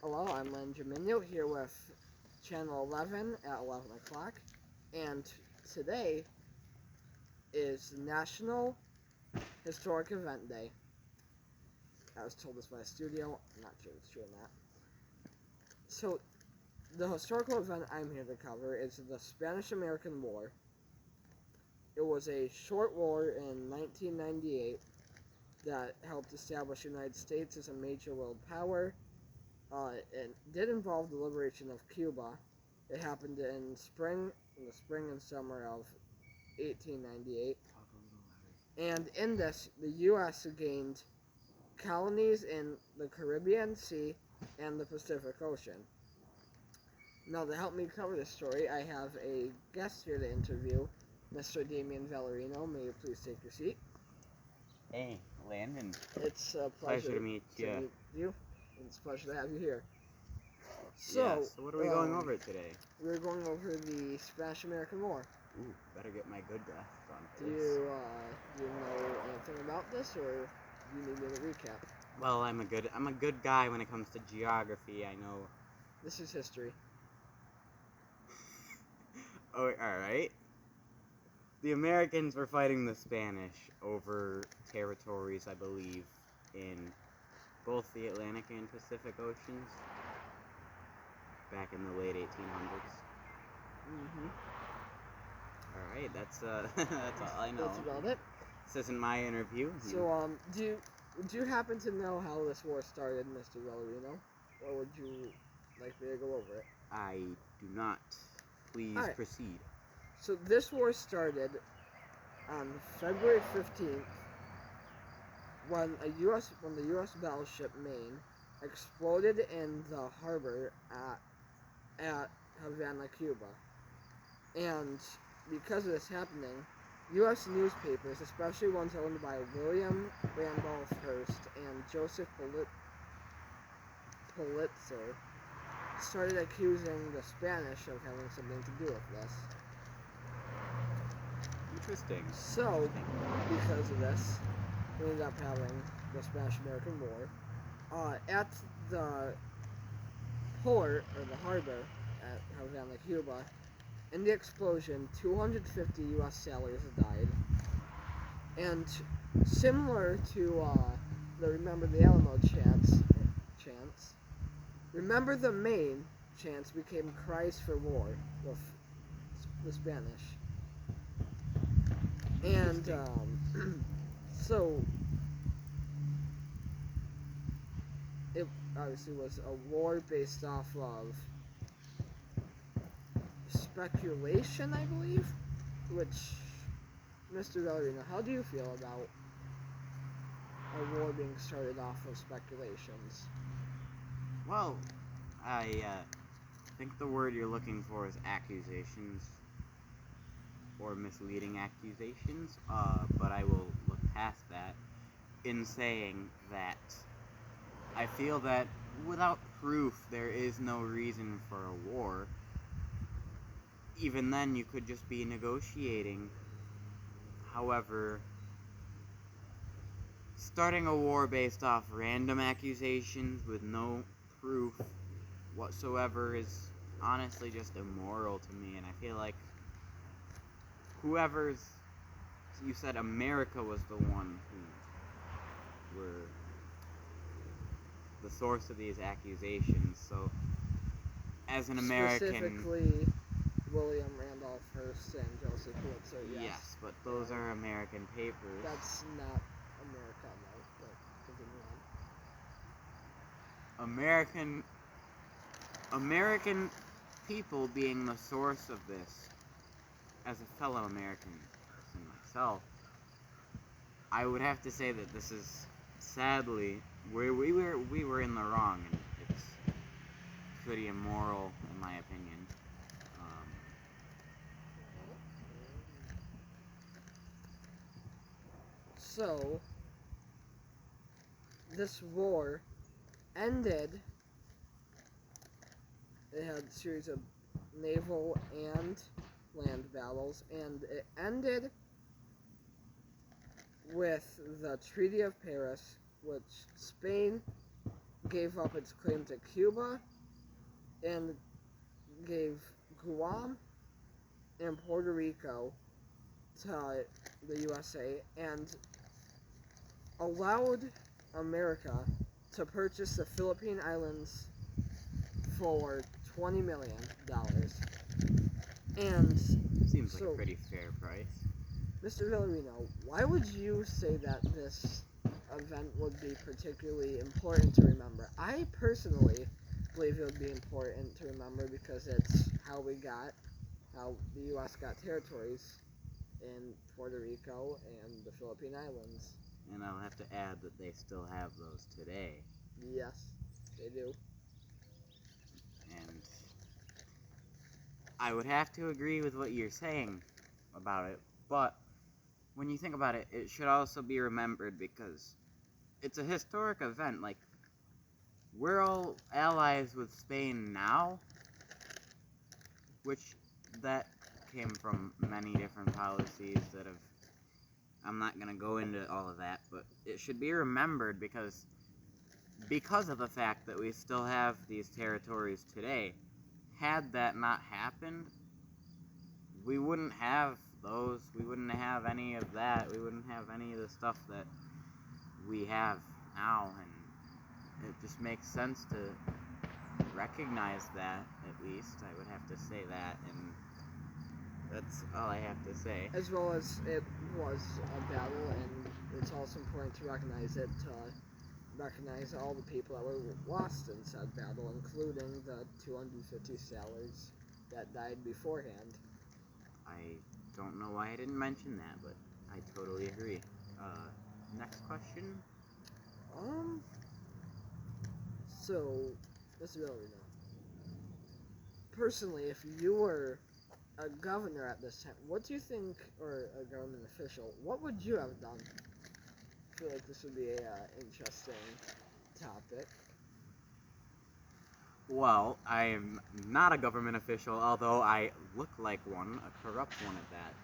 Hello, I'm Landon Germinio here with Channel 11 at 11 o'clock, and today is National Historic Event Day. I was told this by a studio, I'm not sure if it's true or not. So, the historical event I'm here to cover is the Spanish-American War. It was a short war in 1998 that helped establish the United States as a major world power. It did involve the liberation of Cuba. It happened in the spring and summer of 1898. And in this, the U.S. gained colonies in the Caribbean Sea and the Pacific Ocean. Now, to help me cover this story, I have a guest here to interview, Mr. Damian Valerino. May you please take your seat? Hey, Landon. It's a Pleasure to meet you. It's a pleasure to have you here. So what are we going over today? We're going over the Spanish-American War. Ooh, better get my good glasses on Do first. you know anything about this, or do you need me to recap? Well, I'm a good guy when it comes to geography. I know. This is history. Oh, all right. The Americans were fighting the Spanish over territories, I believe, in both the Atlantic and Pacific Oceans back in the late 1800s. Mm-hmm. All right, that's that's all I know. That's about it. This isn't my interview. So, do you happen to know how this war started, Mr. Valerino, or would you like me to go over it? I do not. Please All right. proceed. So this war started on February 15th when the U.S. battleship Maine exploded in the harbor at Havana, Cuba. And because of this happening, U.S. newspapers, especially ones owned by William Randolph Hearst and Joseph Pulitzer, started accusing the Spanish of having something to do with this. Interesting. So, because of this, we ended up having the Spanish-American War. At the port, or the harbor, at Havana, Cuba, in the explosion, 250 U.S. sailors died. And similar to the Remember the Alamo chants, Remember the Maine chants became cries for war with the Spanish. And so it obviously was a war based off of speculation, I believe. Which, Mr. Valerino, how do you feel about a war being started off of speculations? Well, I think the word you're looking for is accusations or misleading accusations, but I will look past that in saying that I feel that without proof there is no reason for a war. Even then, you could just be negotiating. However, starting a war based off random accusations with no proof whatsoever is honestly just immoral to me, and I feel like you said America was the one who were the source of these accusations, so as an American... Specifically, William Randolph Hearst and Joseph Pulitzer, yes. Yes, but those are American papers. That's not America, no, but continue on. American people being the source of this, as a fellow American person myself, I would have to say that this is, sadly, we were in the wrong, and it's pretty immoral in my opinion. So, this war ended. It had a series of naval and land battles, and it ended with the Treaty of Paris, which Spain gave up its claim to Cuba and gave Guam and Puerto Rico to the USA and allowed America to purchase the Philippine Islands for $20 million. And Seems like so, a pretty fair price. Mr. Villarino, why would you say that this event would be particularly important to remember? I personally believe it would be important to remember because it's how the U.S. got territories in Puerto Rico and the Philippine Islands. And I'll have to add that they still have those today. Yes, they do. And I would have to agree with what you're saying about it, but when you think about it, it should also be remembered because it's a historic event. Like, we're all allies with Spain now, which that came from many different policies that have, I'm not going to go into all of that, but it should be remembered because of the fact that we still have these territories today. Had that not happened, we wouldn't have those, we wouldn't have any of that, we wouldn't have any of the stuff that we have now, and it just makes sense to recognize that, at least. I would have to say that, and that's all I have to say. As well as it was a battle, and it's also important to recognize it, to recognize all the people that were lost in said battle, including the 250 sailors that died beforehand. I don't know why I didn't mention that, but I totally agree. Next question? So, let's really know. Personally, if you were a governor at this time, what do you think, or a government official, what would you have done? I feel like this would be a interesting topic. Well, I am not a government official, although I look like one, a corrupt one at that.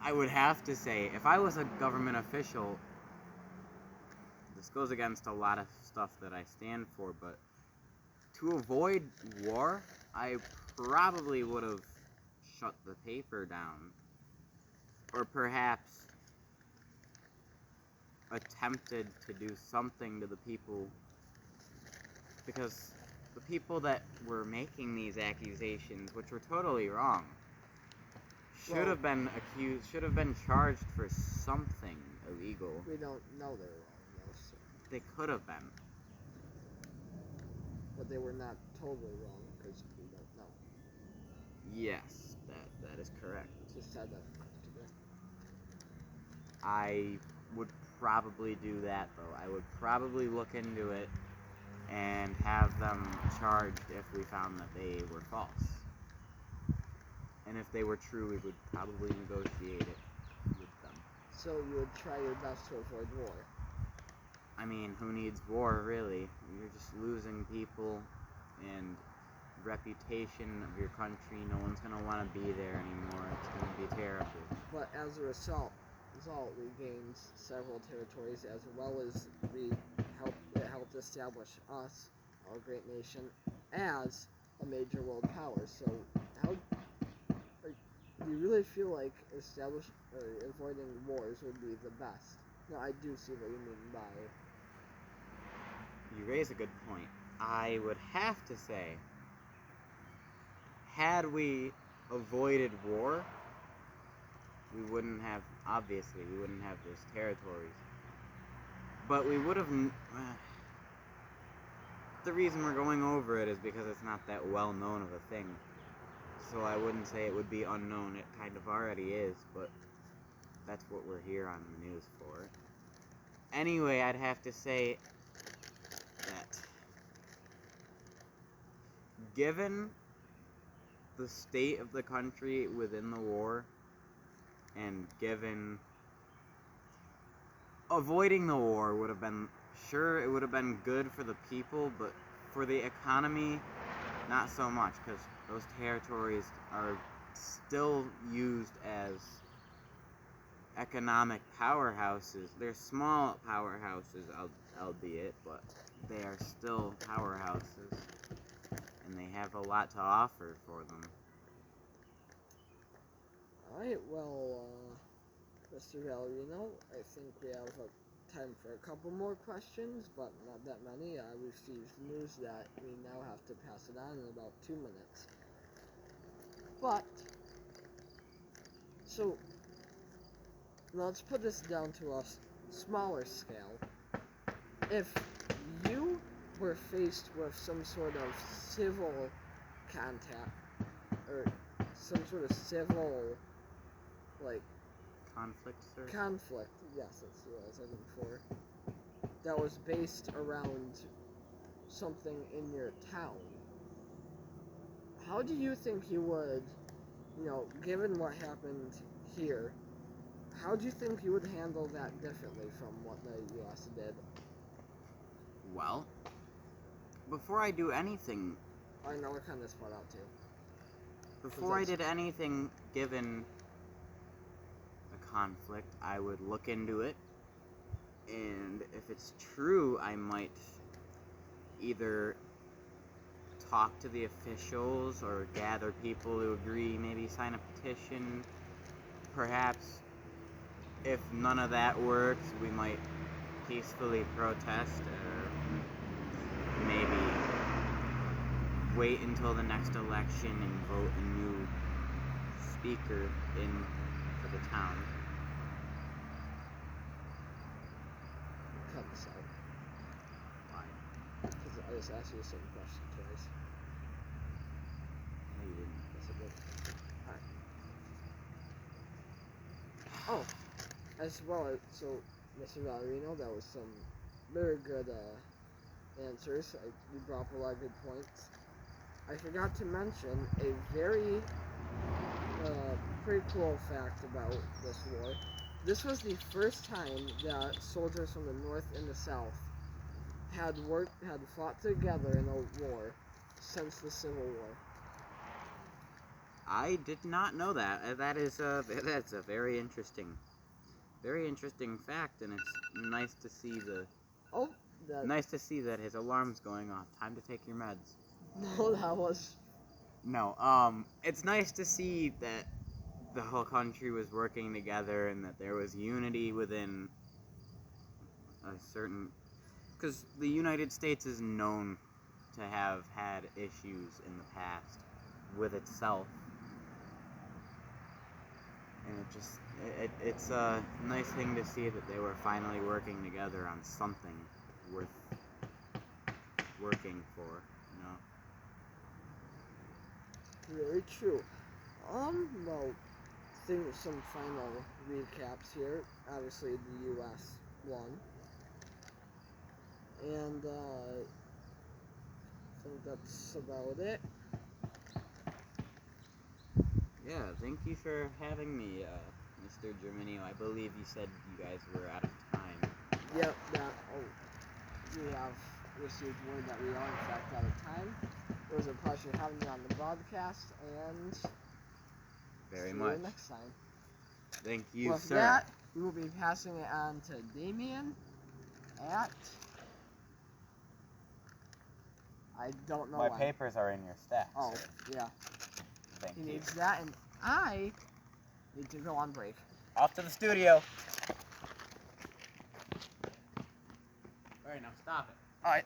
I would have to say, if I was a government official, this goes against a lot of stuff that I stand for, but to avoid war, I probably would have shut the paper down, or perhaps attempted to do something to the people, because the people that were making these accusations, which were totally wrong, should have been accused, should have been charged for something illegal. We don't know they were wrong, though, so. They could have been. But they were not totally wrong, because we don't know. Yes, that is correct. Just had that today. I would probably do that, though. I would probably look into it and have them charged if we found that they were false. And if they were true, we would probably negotiate it with them. So you would try your best to avoid war. I mean, who needs war, really? You're just losing people and reputation of your country. No one's going to want to be there anymore. It's going to be terrible. But as a result, we gained several territories, as well as it helped establish us, our great nation, as a major world power. So how do you really feel like avoiding wars would be the best? No, I do see what you mean by. You raise a good point. I would have to say, had we avoided war, we wouldn't have those territories. But we would have. The reason we're going over it is because it's not that well known of a thing. So I wouldn't say it would be unknown. It kind of already is, but that's what we're here on the news for. Anyway, I'd have to say that given the state of the country within the war, and given avoiding the war would have been, sure, it would have been good for the people, but for the economy, not so much, because those territories are still used as economic powerhouses. They're small powerhouses, albeit, but they are still powerhouses, and they have a lot to offer for them. Alright, well, Mr. Valerino, I think we have time for a couple more questions, but not that many. I received news that we now have to pass it on in about 2 minutes. But, so, let's put this down to a smaller scale. If you were faced with some sort of civil contact, or some sort of civil, like, Conflict, sir? conflict, yes, that's what I was looking for, that was based around something in your town, how do you think you would, given what happened here, how do you think you would handle that differently from what the U.S. did? Well, before I do anything... I know we're kind of spot out too. Before I did anything given a conflict, I would look into it, and if it's true, I might either talk to the officials or gather people who agree, maybe sign a petition. Perhaps, if none of that works, we might peacefully protest, or maybe wait until the next election and vote a new speaker in for the town. Cut this out. Why? Because I just asked you the same question twice. No, you didn't. Yes, I did. Alright. Oh, as well as, so, Mr. Valerino, that was some very good answers. You brought up a lot of good points. I forgot to mention a very pretty cool fact about this war. This was the first time that soldiers from the North and the South had fought together in a war since the Civil War. I did not know that. That's a very interesting fact, and it's nice to see nice to see that his alarm's going off. Time to take your meds. No, that was... No, it's nice to see that the whole country was working together and that there was unity within a certain... Because the United States is known to have had issues in the past with itself. And it's a nice thing to see that they were finally working together on something worth working for, you know? Very true. Well, think of some final recaps here. Obviously, the U.S. won. And, I think that's about it. Yeah, thank you for having me, Mr. Germinio. I believe you said you guys were out of time. Yep, we have received word that we are in fact out of time. It was a pleasure having you on the broadcast, and Very see much. you next time. Thank you, With sir. that, we will be passing it on to Damien at... I don't know My when. papers are in your stack, Oh, sir. yeah. Thank He you. needs that, and I need to go on break. Off to the studio. Alright, now stop it. Alright.